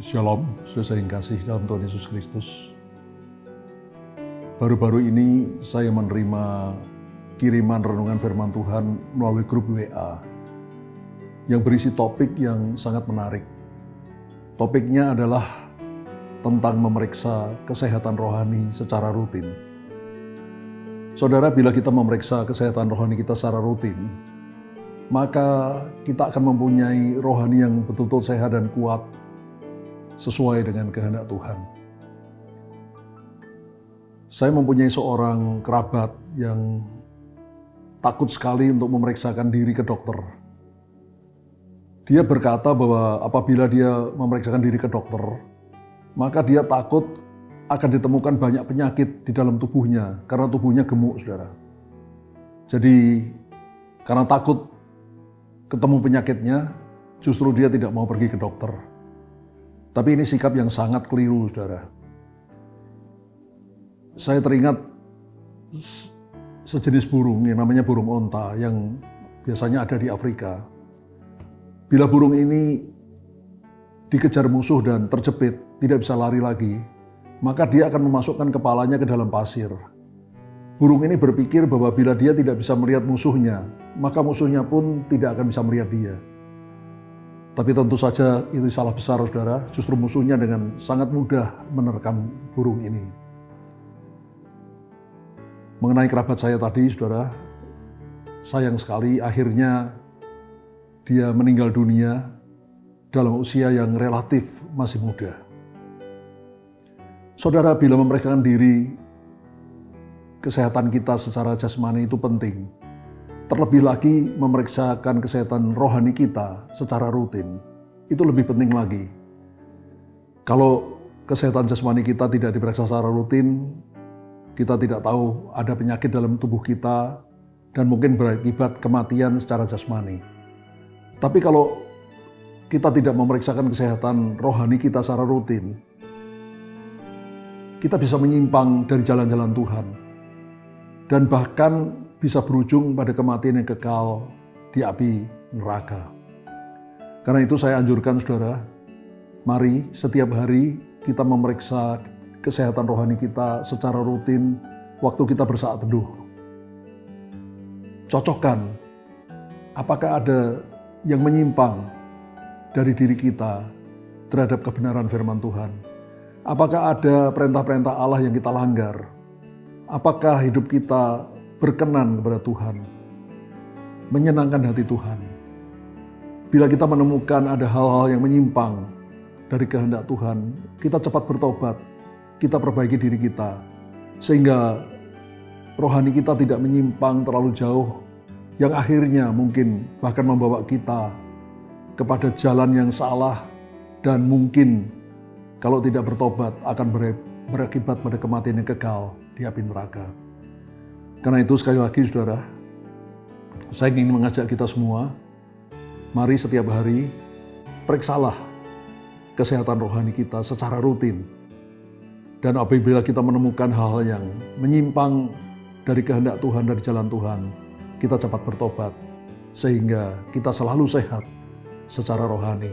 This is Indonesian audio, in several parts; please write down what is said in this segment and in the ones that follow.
Shalom, saudara yang kasih dalam Tuhan Yesus Kristus. Baru-baru ini saya menerima kiriman renungan firman Tuhan melalui grup WA yang berisi topik yang sangat menarik. Topiknya adalah tentang memeriksa kesehatan rohani secara rutin. Saudara, bila kita memeriksa kesehatan rohani kita secara rutin, maka kita akan mempunyai rohani yang betul-betul sehat dan kuat sesuai dengan kehendak Tuhan. Saya mempunyai seorang kerabat yang takut sekali untuk memeriksakan diri ke dokter. Dia berkata bahwa apabila dia memeriksakan diri ke dokter, maka dia takut akan ditemukan banyak penyakit di dalam tubuhnya karena tubuhnya gemuk, saudara. Jadi karena takut ketemu penyakitnya, justru dia tidak mau pergi ke dokter. Tapi ini sikap yang sangat keliru, saudara. Saya teringat sejenis burung yang namanya burung onta yang biasanya ada di Afrika. Bila burung ini dikejar musuh dan terjepit, tidak bisa lari lagi, maka dia akan memasukkan kepalanya ke dalam pasir. Burung ini berpikir bahwa bila dia tidak bisa melihat musuhnya, maka musuhnya pun tidak akan bisa melihat dia. Tapi tentu saja itu salah besar, saudara. Justru musuhnya dengan sangat mudah menerkam burung ini. Mengenai kerabat saya tadi, saudara, sayang sekali akhirnya dia meninggal dunia dalam usia yang relatif masih muda. Saudara, bila memeriksakan diri, kesehatan kita secara jasmani itu penting. Terlebih lagi memeriksakan kesehatan rohani kita secara rutin, itu lebih penting lagi. Kalau kesehatan jasmani kita tidak diperiksa secara rutin, kita tidak tahu ada penyakit dalam tubuh kita dan mungkin berakibat kematian secara jasmani. Tapi kalau kita tidak memeriksakan kesehatan rohani kita secara rutin, kita bisa menyimpang dari jalan-jalan Tuhan dan bahkan bisa berujung pada kematian yang kekal di api neraka. Karena itu saya anjurkan, saudara, mari setiap hari kita memeriksa kesehatan rohani kita secara rutin waktu kita bersaat teduh. Cocokkan, apakah ada yang menyimpang dari diri kita terhadap kebenaran firman Tuhan? Apakah ada perintah-perintah Allah yang kita langgar? Apakah hidup kita berkenan kepada Tuhan, menyenangkan hati Tuhan? Bila kita menemukan ada hal-hal yang menyimpang dari kehendak Tuhan, kita cepat bertobat, kita perbaiki diri kita, sehingga rohani kita tidak menyimpang terlalu jauh, yang akhirnya mungkin bahkan membawa kita kepada jalan yang salah, dan mungkin kalau tidak bertobat akan berakibat pada kematian yang kekal di api neraka. Karena itu sekali lagi, saudara, saya ingin mengajak kita semua, mari setiap hari periksalah kesehatan rohani kita secara rutin. Dan apabila kita menemukan hal-hal yang menyimpang dari kehendak Tuhan, dari jalan Tuhan, kita cepat bertobat, sehingga kita selalu sehat secara rohani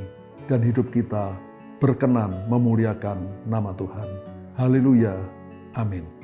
dan hidup kita berkenan memuliakan nama Tuhan. Haleluya, amin.